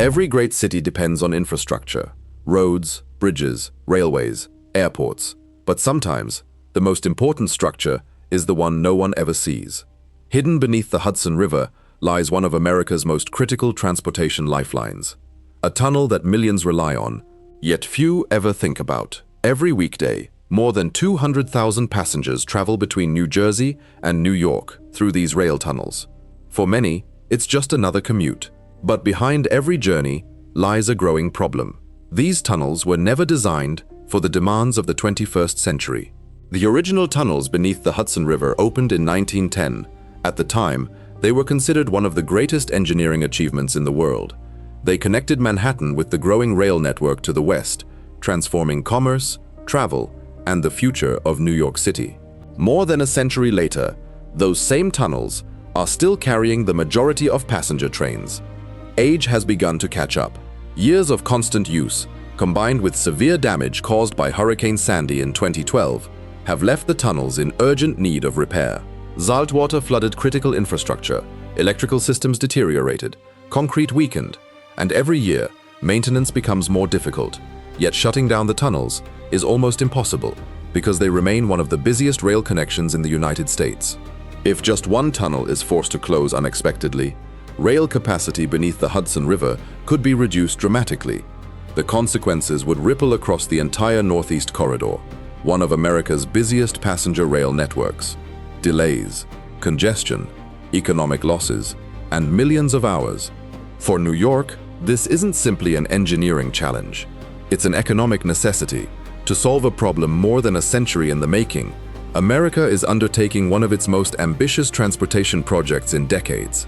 Every great city depends on infrastructure: roads, bridges, railways, airports. But sometimes, the most important structure is the one no one ever sees. Hidden beneath the Hudson River lies one of America's most critical transportation lifelines. A tunnel that millions rely on, yet few ever think about. Every weekday, more than 200,000 passengers travel between New Jersey and New York through these rail tunnels. For many, it's just another commute. But behind every journey lies a growing problem. These tunnels were never designed for the demands of the 21st century. The original tunnels beneath the Hudson River opened in 1910. At the time, they were considered one of the greatest engineering achievements in the world. They connected Manhattan with the growing rail network to the west, transforming commerce, travel, and the future of New York City. More than a century later, those same tunnels are still carrying the majority of passenger trains. Age has begun to catch up. Years of constant use, combined with severe damage caused by Hurricane Sandy in 2012, have left the tunnels in urgent need of repair. Saltwater flooded critical infrastructure, electrical systems deteriorated, concrete weakened, and every year, maintenance becomes more difficult. Yet shutting down the tunnels is almost impossible because they remain one of the busiest rail connections in the United States. If just one tunnel is forced to close unexpectedly, rail capacity beneath the Hudson River could be reduced dramatically. The consequences would ripple across the entire Northeast Corridor, one of America's busiest passenger rail networks. Delays, congestion, economic losses, and millions of hours. For New York, this isn't simply an engineering challenge. It's an economic necessity. To solve a problem more than a century in the making, America is undertaking one of its most ambitious transportation projects in decades.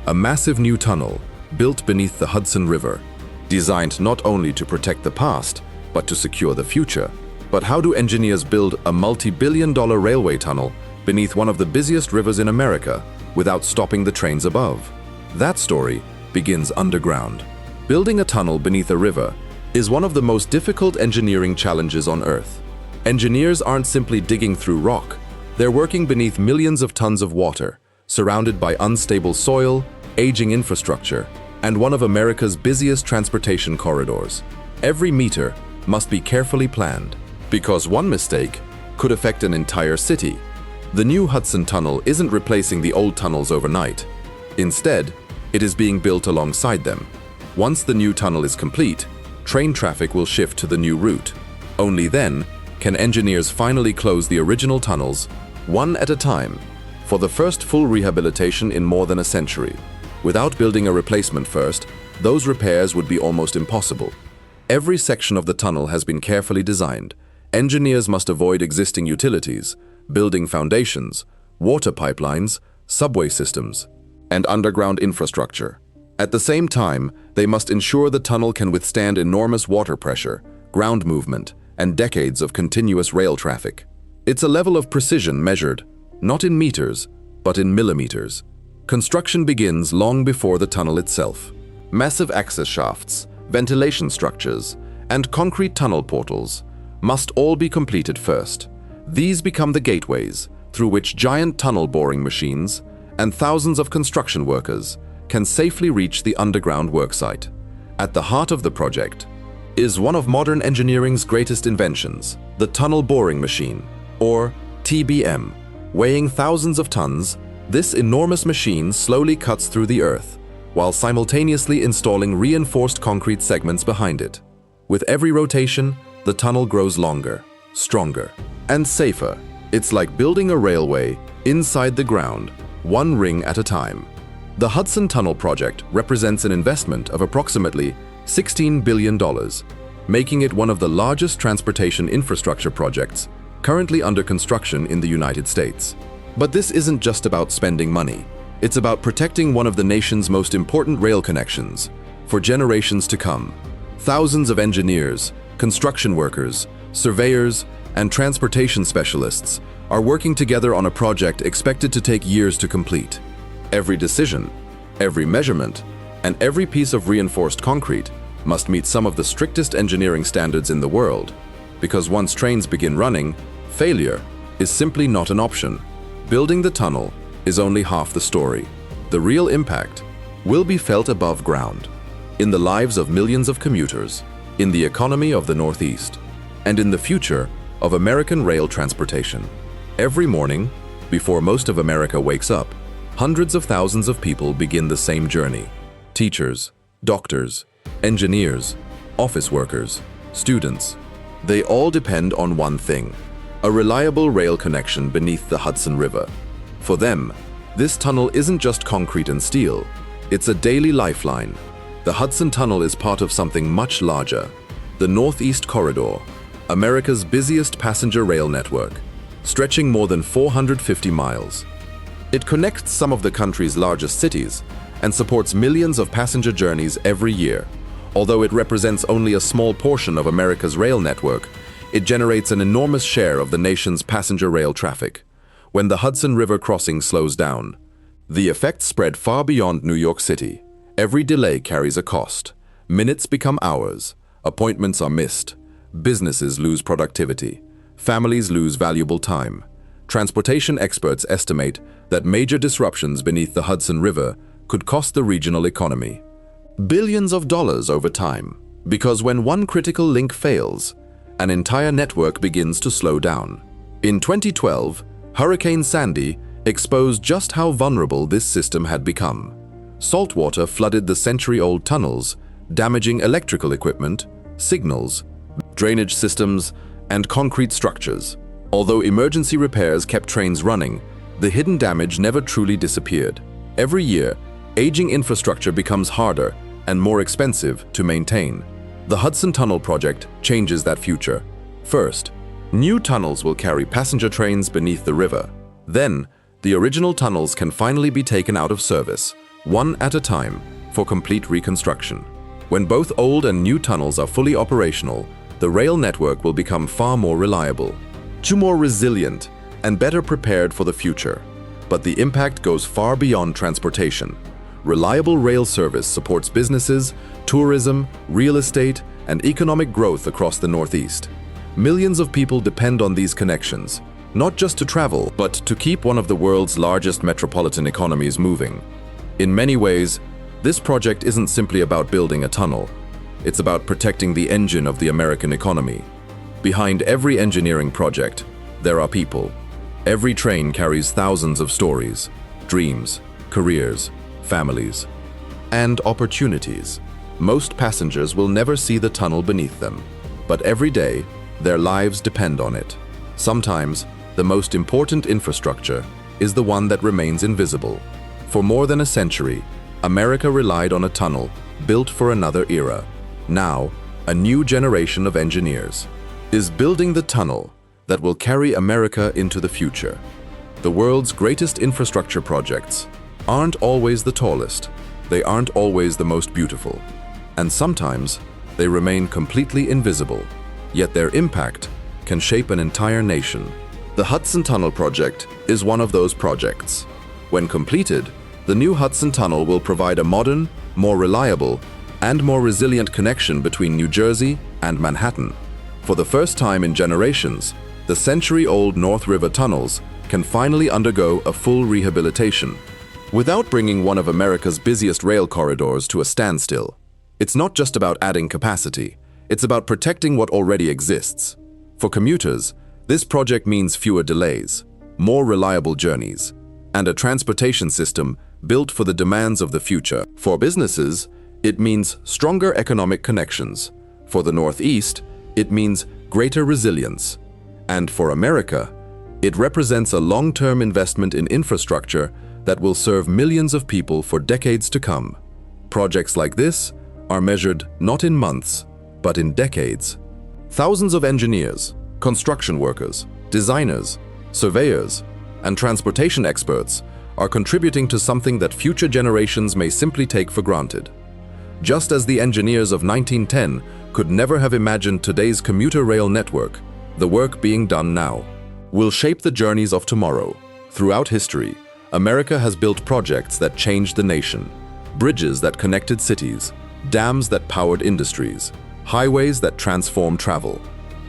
A massive new tunnel, built beneath the Hudson River, designed not only to protect the past, but to secure the future. But how do engineers build a multi-billion-dollar railway tunnel beneath one of the busiest rivers in America without stopping the trains above? That story begins underground. Building a tunnel beneath a river is one of the most difficult engineering challenges on Earth. Engineers aren't simply digging through rock. They're working beneath millions of tons of water, surrounded by unstable soil, aging infrastructure, and one of America's busiest transportation corridors. Every meter must be carefully planned, because one mistake could affect an entire city. The new Hudson Tunnel isn't replacing the old tunnels overnight. Instead, it is being built alongside them. Once the new tunnel is complete, train traffic will shift to the new route. Only then can engineers finally close the original tunnels, one at a time, for the first full rehabilitation in more than a century. Without building a replacement first, those repairs would be almost impossible. Every section of the tunnel has been carefully designed. Engineers must avoid existing utilities, building foundations, water pipelines, subway systems, and underground infrastructure. At the same time, they must ensure the tunnel can withstand enormous water pressure, ground movement, and decades of continuous rail traffic. It's a level of precision measured, not in meters, but in millimeters. Construction begins long before the tunnel itself. Massive access shafts, ventilation structures, and concrete tunnel portals must all be completed first. These become the gateways through which giant tunnel boring machines and thousands of construction workers can safely reach the underground worksite. At the heart of the project is one of modern engineering's greatest inventions, the tunnel boring machine, or TBM. Weighing thousands of tons, this enormous machine slowly cuts through the earth, while simultaneously installing reinforced concrete segments behind it. With every rotation, the tunnel grows longer, stronger, and safer. It's like building a railway inside the ground, one ring at a time. The Hudson Tunnel Project represents an investment of approximately $16 billion, making it one of the largest transportation infrastructure projects currently under construction in the United States. But this isn't just about spending money. It's about protecting one of the nation's most important rail connections for generations to come. Thousands of engineers, construction workers, surveyors, and transportation specialists are working together on a project expected to take years to complete. Every decision, every measurement, and every piece of reinforced concrete must meet some of the strictest engineering standards in the world, because once trains begin running, failure is simply not an option. Building the tunnel is only half the story. The real impact will be felt above ground. in the lives of millions of commuters, in the economy of the Northeast, and in the future of American rail transportation. Every morning, before most of America wakes up, hundreds of thousands of people begin the same journey. Teachers, doctors, engineers, office workers, students. They all depend on one thing: a reliable rail connection beneath the Hudson River. For them, this tunnel isn't just concrete and steel, it's a daily lifeline. The Hudson Tunnel is part of something much larger: the Northeast Corridor, America's busiest passenger rail network, stretching more than 450 miles. It connects some of the country's largest cities and supports millions of passenger journeys every year. Although it represents only a small portion of America's rail network, it generates an enormous share of the nation's passenger rail traffic. When the Hudson River crossing slows down, the effects spread far beyond New York City. Every delay carries a cost. Minutes become hours. Appointments are missed. Businesses lose productivity. Families lose valuable time. Transportation experts estimate that major disruptions beneath the Hudson River could cost the regional economy billions of dollars over time. Because when one critical link fails, an entire network begins to slow down. In 2012, Hurricane Sandy exposed just how vulnerable this system had become. Saltwater flooded the century-old tunnels, damaging electrical equipment, signals, drainage systems, and concrete structures. Although emergency repairs kept trains running, the hidden damage never truly disappeared. Every year, aging infrastructure becomes harder and more expensive to maintain. The Hudson Tunnel Project changes that future. First, new tunnels will carry passenger trains beneath the river. Then, the original tunnels can finally be taken out of service, one at a time, for complete reconstruction. When both old and new tunnels are fully operational, the rail network will become far more reliable, more resilient, and better prepared for the future. But the impact goes far beyond transportation. Reliable rail service supports businesses, tourism, real estate, and economic growth across the Northeast. Millions of people depend on these connections, not just to travel, but to keep one of the world's largest metropolitan economies moving. In many ways, this project isn't simply about building a tunnel. It's about protecting the engine of the American economy. Behind every engineering project, there are people. Every train carries thousands of stories, dreams, careers, families, and opportunities. Most passengers will never see the tunnel beneath them, but every day, their lives depend on it. Sometimes, the most important infrastructure is the one that remains invisible. For more than a century, America relied on a tunnel built for another era. Now, a new generation of engineers is building the tunnel that will carry America into the future. The world's greatest infrastructure projects aren't always the tallest, they aren't always the most beautiful, and sometimes they remain completely invisible, yet their impact can shape an entire nation. The Hudson Tunnel Project is one of those projects. When completed, the new Hudson Tunnel will provide a modern, more reliable, and more resilient connection between New Jersey and Manhattan. For the first time in generations, the century-old North River tunnels can finally undergo a full rehabilitation, without bringing one of America's busiest rail corridors to a standstill. It's not just about adding capacity, it's about protecting what already exists. For commuters, this project means fewer delays, more reliable journeys, and a transportation system built for the demands of the future. For businesses, it means stronger economic connections. For the Northeast, it means greater resilience. And for America, it represents a long-term investment in infrastructure that will serve millions of people for decades to come. Projects like this are measured not in months, but in decades. Thousands of engineers, construction workers, designers, surveyors, and transportation experts are contributing to something that future generations may simply take for granted. Just as the engineers of 1910 could never have imagined today's commuter rail network, the work being done now will shape the journeys of tomorrow. Throughout history, America has built projects that changed the nation. Bridges that connected cities, dams that powered industries, highways that transformed travel.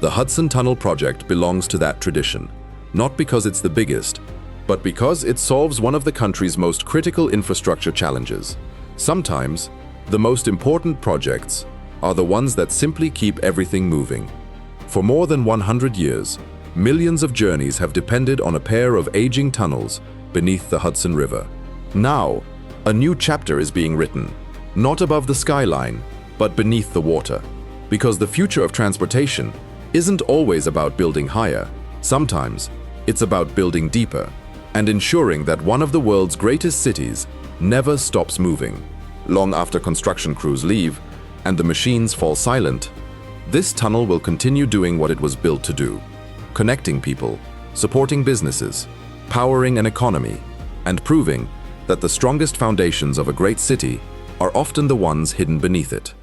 The Hudson Tunnel Project belongs to that tradition, not because it's the biggest, but because it solves one of the country's most critical infrastructure challenges. Sometimes, The most important projects are the ones that simply keep everything moving. For more than 100 years, millions of journeys have depended on a pair of aging tunnels beneath the Hudson River. Now, a new chapter is being written, not above the skyline, but beneath the water. Because the future of transportation isn't always about building higher. Sometimes, it's about building deeper and ensuring that one of the world's greatest cities never stops moving. Long after construction crews leave and the machines fall silent, this tunnel will continue doing what it was built to do: connecting people, supporting businesses, powering an economy, and proving that the strongest foundations of a great city are often the ones hidden beneath it.